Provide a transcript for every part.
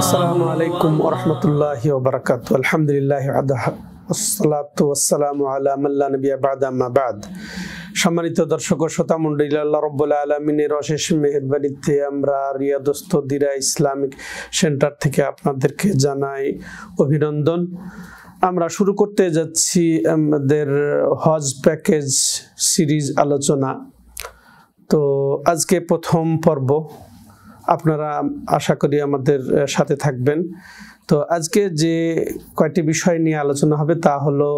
আসসালামু আলাইকুম ওয়া রাহমাতুল্লাহি ওয়া বারাকাতুহু। আলহামদুলিল্লাহি ওয়াসসালাতু ওয়াসসালামু আলা মান লা নাবিয়্যা বা'দা, আম্মা বা'দ। সম্মানিত দর্শক ও শ্রোতা মণ্ডলী, আল্লাহ রাব্বুল আলামিনের অশেষ মেহেরবানিতে আমরা রিয়াদুস্তদিরা ইসলামিক সেন্টার থেকে আপনাদেরকে জানাই অভিনন্দন। আমরা শুরু করতে যাচ্ছি আমাদের হজ প্যাকেজ সিরিজ আলোচনা। তো আজকে প্রথম পর্ব, আপনারা আশা করি আমাদের সাথে থাকবেন। তো আজকে যে কয়টি বিষয় নিয়ে আলোচনা হবে তা হলো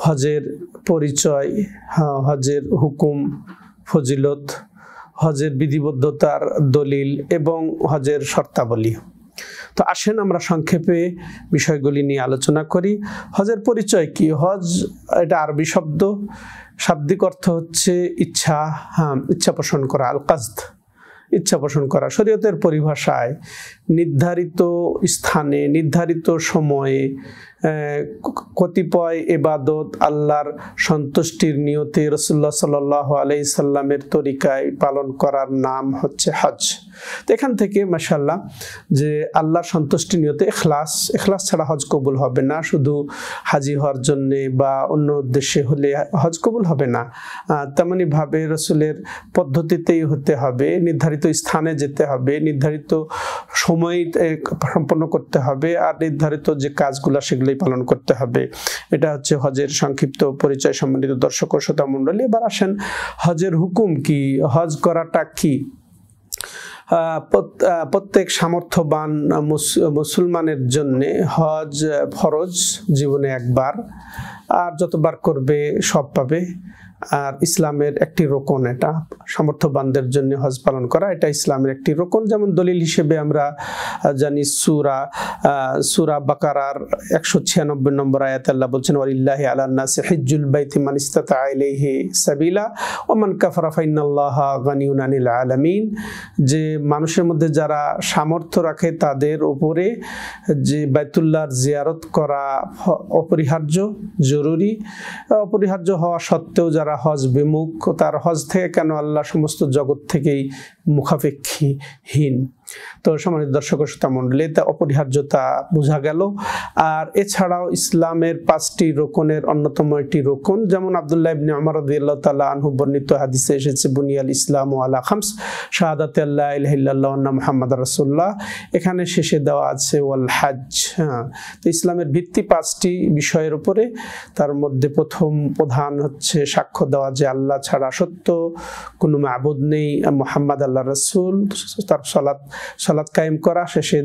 হজের পরিচয়, হজের হুকুম, ফজিলত, হজের বিধিবদ্ধতার দলিল এবং হজের শর্তাবলী। তো আসেন আমরা সংক্ষেপে বিষয়গুলি নিয়ে আলোচনা করি। হজের পরিচয় কি? হজ এটা আরবি শব্দ, শাব্দিক অর্থ হচ্ছে ইচ্ছা, ইচ্ছা পোষণ করা, আল কাসদ, ইচ্ছা পোষণ করা। শরীয়তের পরিভাষায় নির্ধারিত স্থানে নির্ধারিত সময়ে কতিপয় ইবাদত আল্লাহর সন্তুষ্টির নিয়তে রাসূলুল্লাহ সাল্লাল্লাহু আলাইহি সাল্লামের তরিকায় পালন করার নাম হচ্ছে হজ। তো এখান থেকে মাশাআল্লাহ যে আল্লাহর সন্তুষ্টির নিয়তে ইখলাস ছাড়া হজ কবুল হবে না। শুধু হাজি হওয়ার জন্যে বা অন্য উদ্দেশ্যে হলে হজ কবুল হবে না। তেমনি ভাবে রাসূলের পদ্ধতিতেই হতে হবে, নির্ধারিত স্থানে যেতে হবে, নির্ধারিত সময় সম্পন্ন করতে হবে, আর নির্ধারিত যে কাজগুলো সেগুলোই পালন করতে হবে। এটা হচ্ছে হজের সংক্ষিপ্ত পরিচয়। সম্মানিত দর্শক ও শ্রোতা মণ্ডলী, এবার আসেন হজের হুকুম কি, হজ করাটা কি। প্রত্যেক সামর্থ্যবান মুসলমানের জন্য হজ ফরজ, জীবনে একবার, আর যতবার করবে সব পাবে। আর ইসলামের একটি রোকন, এটা সামর্থ্যবানদের জন্য হজ পালন করা এটা ইসলামের একটি রোকন। যেমন দলিল হিসেবে আমরা জানি সূরা বাকারার 196 নম্বর আয়াতে আল্লাহ বলছেন, ওয়ালিল্লাহি আলান নাসি হিজ্জুল বাইতি মান ইসতাতা ইলাইহি সাবিলা ওয়া মান কাফারা ফাইন্নাল্লাহা গানিয়ুন আনিল আলামিন। যে মানুষের মধ্যে যারা সামর্থ্য রাখে তাদের উপরে যে বাইতুল্লাহর জিয়ারত করা অপরিহার্য, জরুরি। অপরিহার্য হওয়া সত্ত্বেও যারা হজ বিমুখ, তার হজ থেকে কেন আল্লাহ সমস্ত জগৎ থেকেই মুখাপেক্ষীহীন। তো সম্মানিত দর্শক ও শ্রোতা মণ্ডলী, তা অপরিহার্যতা বোঝা গেল। আর এছাড়াও ইসলামের 5টি রোকনের অন্যতম একটি রোকন, যেমন আব্দুল্লাহ ইবনে উমর রাদিয়াল্লাহু তাআলা আনহু বর্ণিত হাদিসে এসেছে, বুনিয়াল ইসলামু আলা খামস শাহাদাতি আল্লা ইলাহা ইল্লাল্লাহ ওয়া আন্না মুহাম্মাদার রাসূলুল্লাহ। এখানে শেষে দেওয়া আছে ওয়াল হজ। তো ইসলামের ভিত্তি 5টি বিষয়ের উপরে। তার মধ্যে প্রধান হচ্ছে সাক্ষ্য দেওয়া যে আল্লাহ ছাড়া সত্য কোনো মাবুদ নেই, মুহাম্মদ আল্লাহর রাসূল। তার সালাত কায়েম করা, শেষে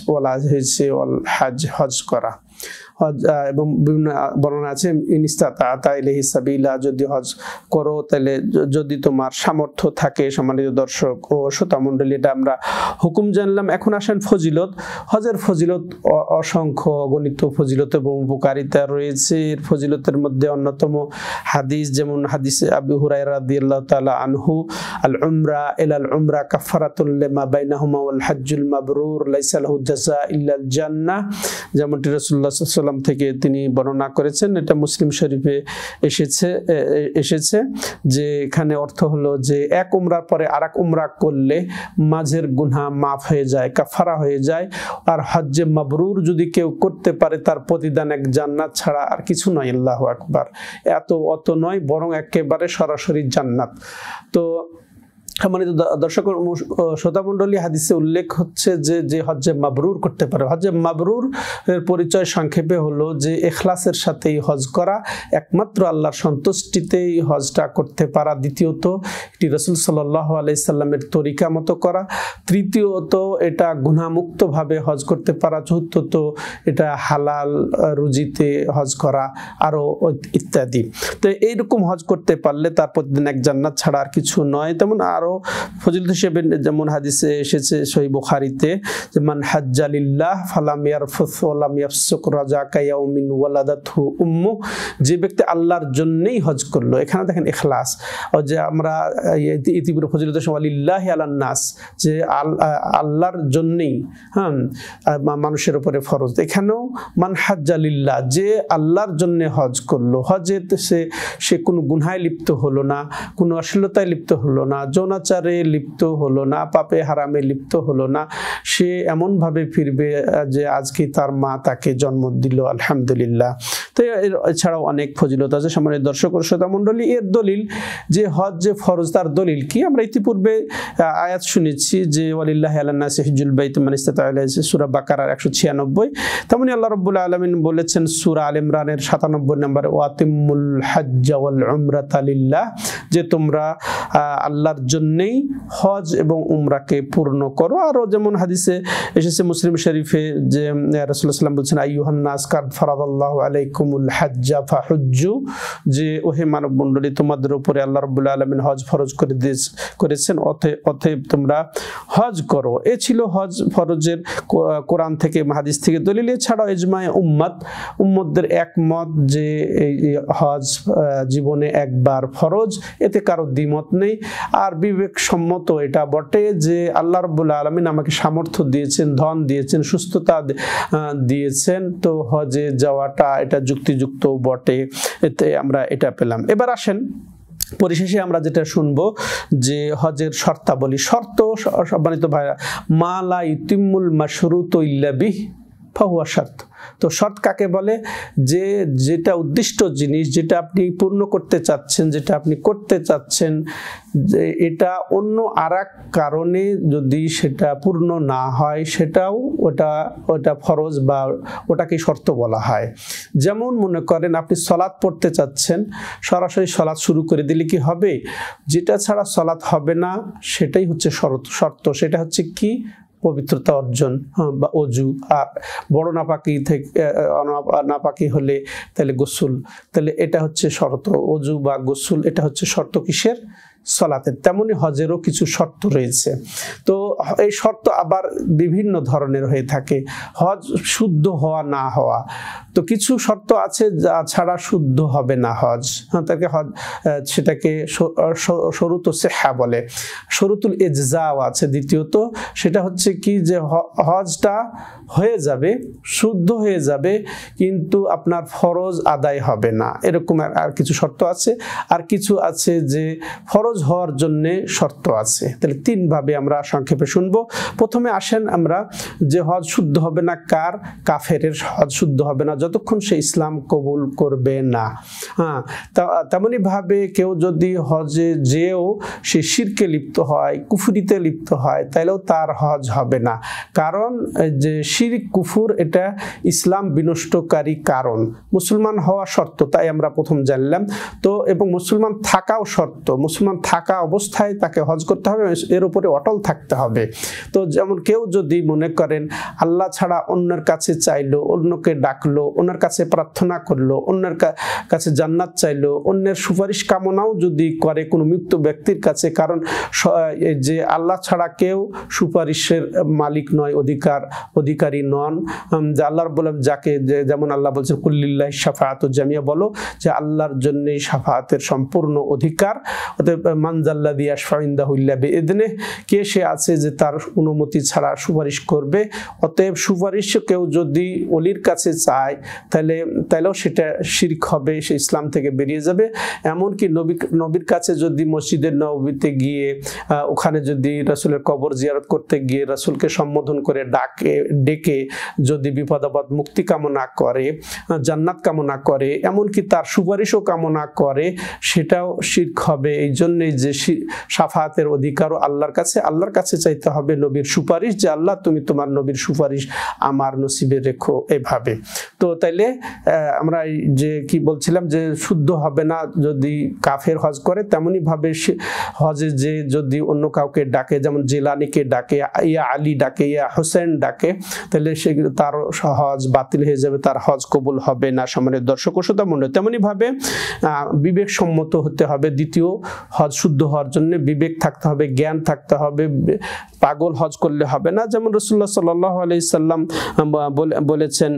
বলা হয়েছে ওয়াল হজ, হজ করা। হজ এবং বিভিন্ন বর্ণনা আছে, ইনস্তাতা ইলাইহি সাবিলা, যদি হজ করো তাহলে যদি তোমার সামর্থ্য থাকে। সম্মানিত দর্শক ও শ্রোতা মণ্ডলী, এটা আমরা হুকুম জানলাম। এখন আসেন ফজিলত। হজের ফজিলত অসংখ্য, অগণিত ফজিলত এবং উপকারিতা রয়েছে। এর ফজিলতের মধ্যে অন্যতম হাদিস, যেমন হাদিসে আবু হুরায়রা রাদিয়াল্লাহু তাআলা আনহু, আল উমরা ইলাল উমরা কাফারাতুল লিমা বাইনাহুমা ওয়াল হজ্জুল মাবরুর লাইসা লাহু জাযা ইল্লাল জান্নাহ। যেমনটি রাসূলুল্লাহ সাল্লাল্লাহু আলাইহি ওয়াসাল্লাম থেকে তিনি বর্ণনা করেছেন, এটা মুসলিম শরীফে এসেছে যে এখানে অর্থ হলো যে এক উমরার পরে আরেক উমরা করলে মাঝের গুনাহ মাফ হয়ে যায়, কাফারা হয়ে যায়। আর হজ্জে মাবরুর যদি কেউ করতে পারে, তার প্রতিদান এক জান্নাত ছাড়া আর কিছু নয়। আল্লাহু আকবার। অত নয়, বরং একেবারে সরাসরি জান্নাত। তো সম্মানিত দর্শক শ্রোতা মণ্ডলী, হাদিসে উল্লেখ হচ্ছে যে হজ্জে মাবরুর করতে পারে। হজ্জে মাবরুর এর পরিচয় সংক্ষেপে হলো যে ইখলাসের সাথেই হজ করা, একমাত্র আল্লাহর সন্তুষ্টিতেই হজটা করতে পারা। দ্বিতীয়ত, এটি রাসূল সাল্লাল্লাহু আলাইহি সাল্লামের তরিকা মতো করা। তৃতীয়ত, এটা গুনাহমুক্তভাবে হজ করতে পারা। চতুর্থত, এটা হালাল রুজিতে হজ করা, আরো ইত্যাদি। তো এইরকম হজ করতে পারলে তার প্রতিদিন এক জান্নাত ছাড়া আর কিছু নয়। তেমন আর আরো ফজিলত হিসেবে যেমন হাদিসে এসেছে সহিহ বুখারীতে যে মান হাজ্জা লিল্লাহ ফালাম ইয়ারফুস ওয়া লাম ইয়াফসুক রাজাকা ইয়াউমিন ওয়ালাদাতহু উম্মু, যে ব্যক্তি আল্লাহর জন্যই হজ করলো, এখানে দেখেন ইখলাস, যে আমরা ইতিপূর্বে ফজিলত ওয়ালিল্লাহি আলান নাস, যে আল্লাহর জন্যই মানুষের উপরে ফরজ, এখানেও মান হাজ্জা লিল্লাহ, যে আল্লাহর জন্য হজ করলো, হজে সে কোনো গুনাহে লিপ্ত হলো না, কোনো অশ্লীলতায় লিপ্ত হলো না, যৌনাচারে লিপ্ত হলো না, পাপে হারামে লিপ্ত হলো না, সে এমনভাবে ফিরবে যে আজকে তার মা তাকে জন্ম দিল, আলহামদুলিল্লাহ। তো এছাড়াও অনেক ফজিলত আছে সম্মানিত দর্শক ও শ্রোতা মণ্ডলী। এর দলিল যে হজ যে ফরজ, তার দলিল কি? আমরা ইতিপূর্বে আয়াত শুনেছি যে ওয়ালিল্লাহি আলান নাসি হিজ্জুল বাইতি মান ইসতাতা ইলাইহি, সূরা বাকারার 196। তেমনি আল্লাহ রাব্বুল আলামিন বলেছেন সূরা আল ইমরানের 97 নম্বরে ওয়াতিমুল হাজ্জা ওয়াল উমরাতা লিল্লাহ, যে তোমরা আল্লাহর জন্যই হজ এবং উমরাকে পূর্ণ করো। আরো যেমন হাদিসে এসেছে মুসলিম শরীফে যে রাসূলুল্লাহ সাল্লাল্লাহু আলাইহি ওয়াসাল্লাম বলেছেন আইয়ুহান নাস কাদ ফারাদাল্লাহু আলাইকুমুল হাজ্জা ফাহুজ্জু, যে ওহে মানব মণ্ডলী তোমাদের উপরে আল্লাহ রাব্বুল আলামিন হজ ফরজ করেছেন, অতএব তোমরা হজ করো। এ ছিল হজ ফরজের কোরআন থেকে হাদিস থেকে দলিল। এছাড়াও ইজমায়ে উম্মতদের একমত যে এই হজ জীবনে একবার ফরজ, এতে কারো দ্বিমত নেই। আর বিবেকসম্মত এটা বটে যে আল্লাহ রাব্বুল আলামিন আমাকে সামর্থ্য দিয়েছেন, ধন দিয়েছেন, সুস্থতা দিয়েছেন, তো হজে যাওয়াটা এটা যুক্তিযুক্ত বটে, এতে আমরা এটা পেলাম। এবার আসেন পরিশেষে আমরা যেটা শুনবো যে হজের শর্তাবলী। শর্ত সম্মানিত ভাইরা, মা লা ইউতিম্মুল মাশরুতু ইল্লা বিহি ফাহুয়া শর্ত। তো শর্ত কাকে বলে? যে যেটা উদ্দিষ্ট জিনিস, যেটা আপনি পূর্ণ করতে চাচ্ছেন, যেটা আপনি করতে চাচ্ছেন, যে এটা অন্য আরেক কারণে যদি সেটা পূর্ণ না হয়, সেটাও ওটা ফরজ বা ওটাকে শর্ত বলা হয়। যেমন মনে করেন আপনি সলাৎ পড়তে চাচ্ছেন, সরাসরি সলাৎ শুরু করে দিলে কি হবে? যেটা ছাড়া সলাৎ হবে না সেটাই হচ্ছে শর্ত। সেটা হচ্ছে কি? পবিত্রতা অর্জন বা অজু। আর বড় নাপাকি থেকে নাপাকি হলে তাহলে গোসল, তাহলে এটা হচ্ছে শর্ত। অজু বা গোসল এটা হচ্ছে শর্ত কিসের? সলাতের। তেমনি হজেরও কিছু শর্ত রয়েছে। তো এই শর্ত আবার বিভিন্ন ধরনের হয়ে থাকে। হজ শুদ্ধ হওয়া না হওয়া, তো কিছু শর্ত আছে যা ছাড়া শুদ্ধ হবে না হজ, তাকে হজ সেটাকে শরুত সিহা বলে। শরুতুল ইজজাও আছে দ্বিতীয়ত, সেটা হচ্ছে কি যে হজটা হয়ে যাবে, শুদ্ধ হয়ে যাবে, কিন্তু আপনার ফরজ আদায় হবে না, এরকম আর কিছু শর্ত আছে। আর কিছু আছে যে ফরজ হওয়ার জন্য শর্ত আছে। তাহলে তিন ভাবে আমরা সংক্ষেপে শুনবো। প্রথমে আসেন আমরা যে হজ শুদ্ধ হবে না কার? কাফেরের হজ শুদ্ধ হবে না যতক্ষণ সে ইসলাম কবুল করবে না। তেমনি ভাবে কেউ যদি হজে যেও সে শিরকে লিপ্ত হয়, কুফরিতে লিপ্ত হয়, তাইলেও তার হজ হবে না। কারণ যে শিরক কুফর এটা ইসলাম বিনষ্টকারী কারণ। মুসলমান হওয়া শর্ত, তাই আমরা প্রথম জানলাম। তো এবং মুসলমান থাকাও শর্ত। মুসলমান থাকা অবস্থায় তাকে হজ করতে হবে, এর উপরে অটল থাকতে হবে। তো যেমন কেউ যদি মনে করেন আল্লাহ ছাড়া অন্যের কাছে চাইলো, অন্যকে ডাকলো, অন্যের কাছে প্রার্থনা করলো, অন্যের কাছে জান্নাত চাইলো, অন্যের সুপারিশ কামনাও যদি করে কোনো মৃত ব্যক্তির কাছে, কারণ যে আল্লাহ ছাড়া কেউ সুপারিশের মালিক নয়, অধিকারী নন। যে আল্লাহর বললাম যাকে, যেমন আল্লাহ বলছেন কুল্লিল্লাহি শাফাআতু জামিয়া, বলো যে আল্লাহর জন্যই শাফাআতের সম্পূর্ণ অধিকার। মানজাল্লাযী ইয়াশফাউ ইনদাহু ইল্লা বিইযনিহি, কে সে আছে যে তার অনুমতি ছাড়া সুপারিশ করবে। অতএব সুপারিশ কেউ যদি ওলির কাছে চায় তাহলেও সেটা শিরক হবে, সে ইসলাম থেকে বেরিয়ে যাবে। এমনকি নবীর কাছে যদি মসজিদের নববীতে গিয়ে ওখানে যদি রাসূলের কবর জিয়ারত করতে গিয়ে রাসূলকে সম্বোধন করে ডেকে যদি বিপদ আপদ মুক্তি কামনা করে, জান্নাত কামনা করে, এমনকি তার সুপারিশও কামনা করে, সেটাও শিরক হবে। এই জন্যই যে শাফাআতের অধিকারও আল্লাহর কাছে চাইতে হবে নবীর সুপারিশ, যে আল্লাহ তুমি তোমার নবীর সুপারিশ আমার নসিবে রেখো, এভাবে। তো তাইলে আমরা যে কি বলছিলাম যে শুদ্ধ হবে না যদি কাফের হজ করে, তেমনি ভাবে হজে যে যদি অন্য কাউকে ডাকে, যেমন জিলানিকে ডাকে, ইয়া আলী ডাকে, ইয়া হোসেন ডাকে, তাহলে সেগুলো তার হজ বাতিল হয়ে যাবে, তার হজ কবুল হবে না। সম্মানিত দর্শক ও শ্রোতা মণ্ডলী, তেমনি ভাবে বিবেকসম্মত হতে হবে। দ্বিতীয় হজ শুদ্ধ হওয়ার জন্য বিবেক থাকতে হবে, জ্ঞান থাকতে হবে, পাগল হজ করলে হবে না। যেমন রাসূলুল্লাহ সাল্লাল্লাহু আলাইহি সাল্লাম বলেছেন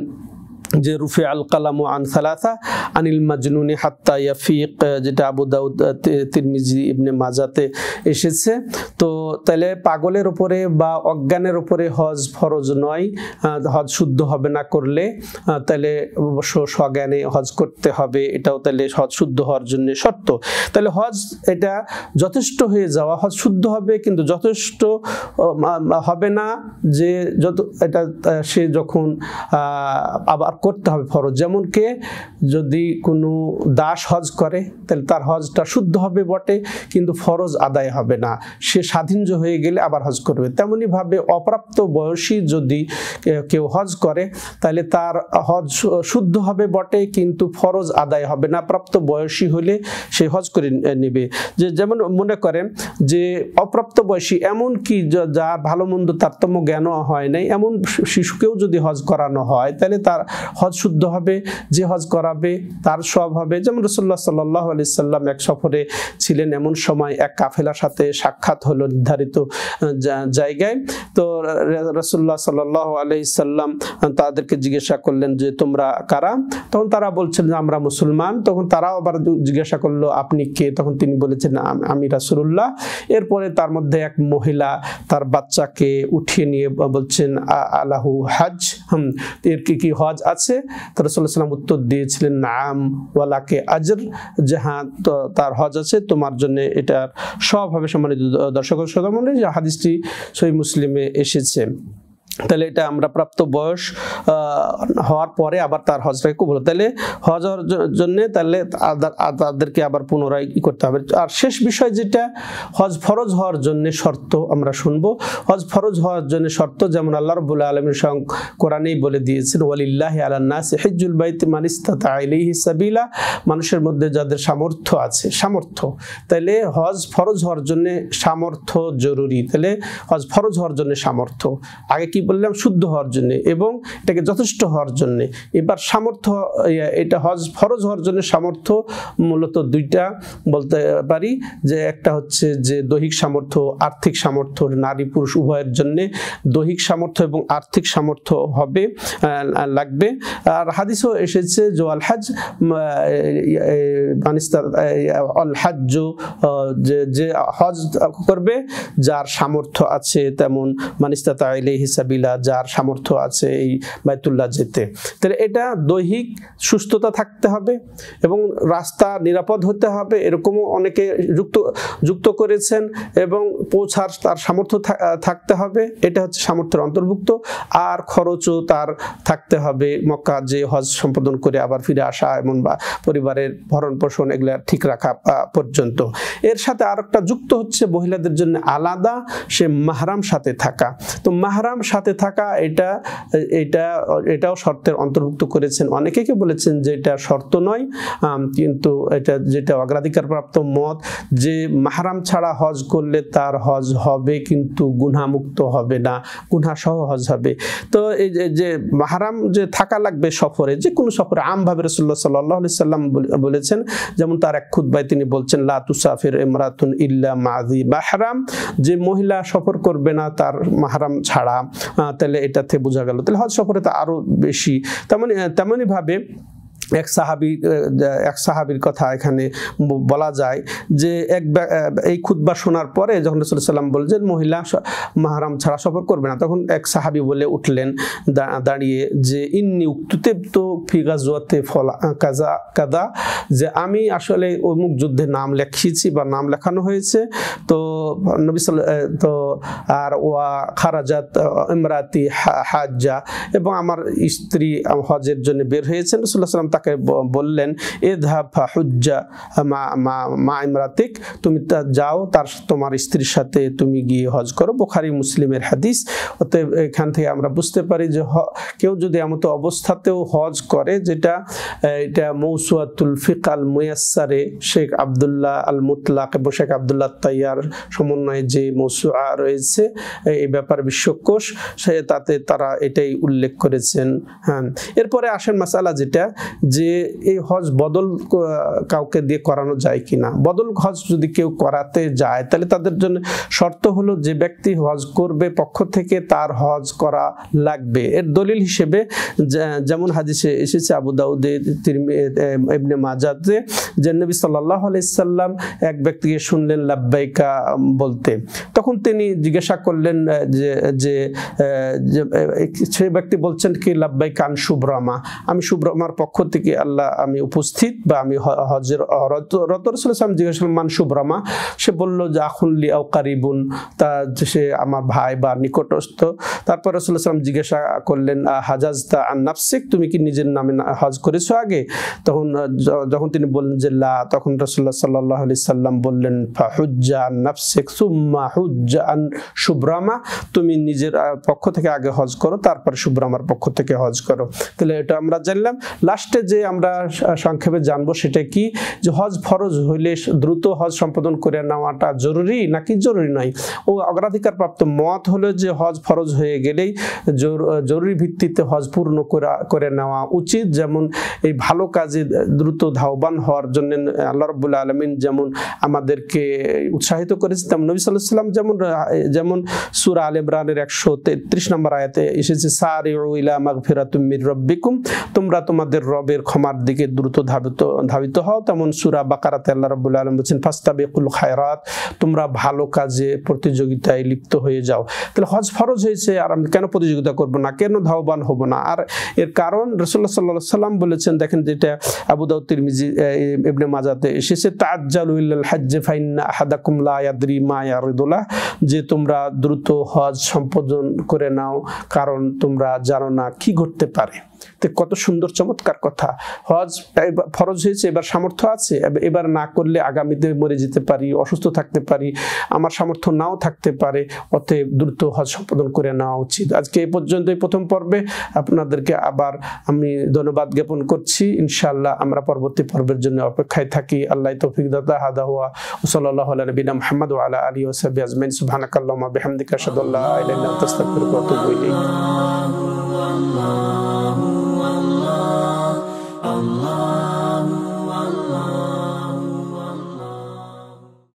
যে রুফি আল কালামু আন সালাসা আনিল মাজনুনি হাত্তা ইয়াফিক, যেটা আবু দাউদ, তিরমিজি, ইবনে মাজাতে এসেছে। তো তাহলে পাগলের উপরে বা অজ্ঞানের উপরে হজ ফরজ নয়, হজ শুদ্ধ হবে না করলে, তাহলে অবশ্য স্বজ্ঞানে হজ করতে হবে, এটাও তাহলে হজ শুদ্ধ হওয়ার জন্য শর্ত। তাহলে হজ এটা যথেষ্ট হয়ে যাওয়া, হজ শুদ্ধ হবে কিন্তু যথেষ্ট হবে না, যে যত এটা সে যখন আবার করতে হবে ফরজ। যেমন কে যদি কোনো দাস হজ করে তাহলে তার হজটা শুদ্ধ হবে বটে কিন্তু ফরজ আদায় হবে না, সে স্বাধীন হয়ে গেলে আবার হজ করবে। তেমনি ভাবে অপ্রাপ্ত বয়সী যদি কেউ হজ করে তাহলে তার হজ শুদ্ধ হবে বটে কিন্তু ফরজ আদায় হবে না, প্রাপ্ত বয়সী হলে সে হজ করে নেবে। যে যেমন মনে করেন যে অপ্রাপ্ত বয়সী, এমন কি যার ভালো মন্দ তারতম্য জ্ঞানও হয় নাই, এমন শিশুকেও যদি হজ করানো হয় তাহলে তার হজ শুদ্ধ হবে, যে হজ করাবে তার সব হবে। যেমন রাসূলুল্লাহ সাল্লাল্লাহু আলাইহি সাল্লাম এক সফরে ছিলেন, এমন সময় এক কাফেলার সাথে সাক্ষাৎ হলো নির্ধারিত জায়গায়। তো রাসূলুল্লাহ সাল্লাল্লাহু আলাইহি সাল্লাম তাদেরকে জিজ্ঞাসা করলেন যে তোমরা কারা? তখন তারা বলছেন যে আমরা মুসলমান। তখন তারাও আবার জিজ্ঞাসা করলো আপনি কে? তখন তিনি বলেছেন আমি রাসূলুল্লাহ। এরপরে তার মধ্যে এক মহিলা তার বাচ্চাকে উঠিয়ে নিয়ে বলছেন আলাহু হজ, এর কি হজ আছে? তো রাসূলুল্লাহ সাল্লাল্লাহু আলাইহি ওয়াসাল্লাম উত্তর দিয়েছিলেন নাম ওয়ালাকে আজর, যে হ্যাঁ তার হজ আছে, তোমার জন্য এটা সব হবে। সম্মানিত দর্শক শ্রোতা মণ্ডলী, যে হাদিসটি সহিহ মুসলিমে এসেছে। তাহলে এটা আমরা প্রাপ্ত বয়স হওয়ার পরে আবার তার হজটাকে কবুল, তাহলে হজ হওয়ার জন্য তাহলে তাদেরকে আবার পুনরায় করতে হবে। আর শেষ বিষয় যেটা হজ ফরজ হওয়ার জন্য শর্ত আমরা শুনবো। হজ ফরজ হওয়ার জন্য শর্ত যেমন আল্লাহ রাব্বুল আলামিন স্বয়ং কোরআনেই বলে দিয়েছেন ওয়ালিল্লাহি আলান নাসি হিজ্জুল বাইতি মান ইসতাতা ইলাইহি সাবিলা, মানুষের মধ্যে যাদের সামর্থ্য আছে, সামর্থ্য, তাহলে হজ ফরজ হওয়ার জন্য সামর্থ্য জরুরি। তাহলে হজ ফরজ হওয়ার জন্য সামর্থ্য, আগে কি বললাম শুদ্ধ হওয়ার জন্য এবং এটাকে যথেষ্ট হওয়ার জন্য। এবার সামর্থ্য, এটা হজ ফরজ হওয়ার জন্য সামর্থ্য মূলত দুইটা বলতে পারি, যে একটা হচ্ছে যে দৈহিক সামর্থ্য, আর্থিক সামর্থ্য, নারী পুরুষ উভয়ের জন্য দৈহিক সামর্থ্য এবং আর্থিক সামর্থ্য হবে লাগবে। আর হাদিসও এসেছে যে আল হজ আল হজ, যে হজ করবে যার সামর্থ্য আছে, তেমন মানিস্তাতা ইলাইহি সাবিলা, যার সামর্থ্য আছে এই বাইতুল্লাহ যেতে। তাহলে এটা দৈহিক সুস্থতা থাকতে হবে এবং রাস্তা নিরাপদ হতে হবে, এরকমও অনেকে যুক্ত করেছেন, এবং পৌঁছার তার সামর্থ্য থাকতে হবে, এটা হচ্ছে সামর্থ্যের অন্তর্ভুক্ত। আর খরচও তার থাকতে হবে, মক্কা যে হজ সম্পাদন করে আবার ফিরে আসা এবং বা পরিবারের ভরণ পোষণ এগুলা ঠিক রাখা পর্যন্ত। এর সাথে আর একটা যুক্ত হচ্ছে মহিলাদের জন্য আলাদা, সে মাহরাম সাথে থাকা। তো মাহরাম সাথে থাকা এটাও শর্তের অন্তর্ভুক্ত করেছেন। অনেকে বলেছেন যে এটা শর্ত নয়, কিন্তু এটা যেটা অগ্রাধিকার প্রাপ্ত মত, যে মাহরাম ছাড়া হজ করলে তার হজ হবে কিন্তু গুনাহমুক্ত হবে না, গুনাহ সহ হজ হবে। তো এই যে মাহরাম যে থাকা লাগবে সফরে, যে কোনো সফরে, আমভাবে রাসূলুল্লাহ সাল্লাল্লাহু আলাইহি সাল্লাম বলেছেন। যেমন তার এক খুতবায় তিনি বলছেন লা তুসাফির ইমরাতুন ইল্লা মাযি মাহরাম, যে মহিলা সফর করবে না তার মাহরাম ছাড়া। তাহলে এটাতে বোঝা গেল তাহলে হজ সফরে তো আরো বেশি। তেমনি ভাবে এক সাহাবীর কথা এখানে বলা যায়, যে এই খুতবা শোনার পরে যখন রাসূল সাল্লাল্লাহু আলাইহি ওয়াসাল্লাম বললেন মহিলা মাহরাম ছাড়া সফর করবে না, তখন এক সাহাবী বলে উঠলেন দাঁড়িয়ে যে ইন্নী উক্তুতিবতু ফি গাজওয়াতি কাযা কাদা, যে আমি আসলে অমুক যুদ্ধে নাম লেখিয়েছি বা নাম লেখানো হয়েছে। তো নবী তো আর ওয়া খারাজাত ইমরাতি হাজ্জা, এবং আমার স্ত্রী হজের জন্য বের হয়েছেন। রাসূলুল্লাহ সাল্লাল্লাহু আলাইহি ওয়াসাল্লাম তাকে বললেন এযহাব ফাহুজ্জা মা ইমরাতিক, তুমি যাও তোমার স্ত্রীর সাথে তুমি গিয়ে হজ করো। বুখারী মুসলিমের হাদিস। অতএব এখান থেকে আমরা বুঝতে পারি যে কেউ যদি এমত অবস্থাতেও হজ করে, যেটা এটা মৌসুয়াতুল ফিকহ আল মুয়াসসারে শেখ আব্দুল্লাহ আল মুতলাক এবং শেখ আব্দুল্লাহ তাইয়ার সমন্বয়ে যে মৌসুআ রয়েছে এই ব্যাপারে বিশ্বকোষ, তাতে তারা এটাই উল্লেখ করেছেন। হ্যাঁ, এরপরে আসেন মাসালা যেটা, যে এই হজ বদল কাউকে দিয়ে করানো যায় কিনা। বদল হজ যদি কেউ করাতে যায় তাহলে তাদের জন্য শর্ত হলো যে ব্যক্তি হজ করবে পক্ষ থেকে তার হজ করা লাগবে। এর দলিল হিসেবে যেমন হাদিসে এসেছে আবু দাউদে, ইবনে মাজাতে, যে নবী সাল্লাল্লাহু আলাইহি সাল্লাম এক ব্যক্তিকে শুনলেন লাব্বাইকা বলতে, তখন তিনি জিজ্ঞাসা করলেন যে সেই ব্যক্তি বলছেন কি লাব্বাইকা আন শুভরামা, আমি শুভরামার পক্ষ থেকে আল্লাহ আমি উপস্থিত বা আমি হজের রত। রাসূল সাল্লাল্লাহু জিজ্ঞাসা করলেন মান শুভরামা, সে বলল যে আখুল্লি আও কারিবুন, তা সে আমার ভাই বা নিকটস্থ। তারপর রাসূল সাল্লাল্লাহু আলাইহি জিজ্ঞাসা করলেন হাজাজতা আন নাফসিক, তুমি কি নিজের নামে হজ করেছো আগে? যখন তিনি বললেন যে লা, তখন রাসূলুল্লাহ সাল্লাল্লাহু আলাইহি সাল্লাম বললেন ফাহুজ্জা আন নাফসিক সুম্মা হুজ্জা আন শুভরামা, তুমি নিজের পক্ষ থেকে আগে হজ করো, তারপরে শুভরামার পক্ষ থেকে হজ করো। তাহলে এটা আমরা জানলাম। লাস্টে যে আমরা সংক্ষেপে জানবো সেটা কি, যে হজ ফরজ হইলে দ্রুত হজ সম্পাদন করে নেওয়াটা জরুরি নাকি জরুরি নয়। ও অগ্রাধিকার প্রাপ্ত মত হলো যে হজ ফরজ হয়ে গেলেই জরুরি ভিত্তিতে হজ পূর্ণ করে নেওয়া উচিত। যেমন এই ভালো কাজে দ্রুত ধাবমান হওয়ার জন্য আল্লাহ রাব্বুল আলামিন যেমন আমাদেরকে উৎসাহিত করেছে, তেমন নবী সাল্লাল্লাহু আলাইহি ওয়াসাল্লাম যেমন সূরা আলে ইমরানের 133 নম্বর আয়াতে এসেছে সারিউ ইলা মাগফিরাতুম মির রাব্বিকুম, তোমরা তোমাদের রবের ক্ষমার দিকে দ্রুত ধাবিত হও। তেমন সূরা বাকারাতে আল্লাহ রাব্বুল আলামিন বলেছেন ফাস্তাবিকুল খায়রাত, তোমরা ভালো কাজে প্রতিযোগিতায় লিপ্ত হয়ে যাও। তাহলে হজ ফরজ হয়েছে আর আমি কেন প্রতিযোগিতা করব না, কেন ধাবমান হব না? আর এর কারণ রাসূলুল্লাহ সাল্লাল্লাহু আলাইহি ওয়াসাল্লাম বলেছেন, দেখেন যেটা আবু দাউদ, তিরমিজি, ইবনে মাজাতে এসেছে, তাআজ্জালু ইলাল হজ্জ ফাইন্না আহাদাকুম লা ইয়াদরি মা ইয়ারিদুলাহ, যে তোমরা দ্রুত হজ সম্পাদন করে নাও কারণ তোমরা জানো না কি ঘটতে পারে। তো কত সুন্দর চমৎকার কথা। হজ ফরজ হয়েছে, এবার সামর্থ্য আছে, এবার না করলে আগামীতে মরে যেতে পারি, অসুস্থ থাকতে পারি, আমার সামর্থ্য নাও থাকতে পারে, অতএব দ্রুত হজ সম্পাদন করে নেওয়া উচিত। আজকে এই পর্যন্ত এই প্রথম পর্বে আপনাদেরকে আবার আমি ধন্যবাদ জ্ঞাপন করছি। ইনশাআল্লাহ আমরা পরবর্তী পর্বের জন্য অপেক্ষায় থাকি। আল্লাহ তৌফিক দাতা। হাদা হুয়া ওয়া সাল্লাল্লাহু আলা নবিনা মুহাম্মদ ওয়া আলা আলিহি ওয়া সাহবিহি আজমাইন। সুবহানাকাল্লাহুম্মা বিহামদিকা আশহাদু আল্লা ইলাহা ইল্লা আনতা আস্তাগফিরুকা ওয়া আতুবু ইলাইক।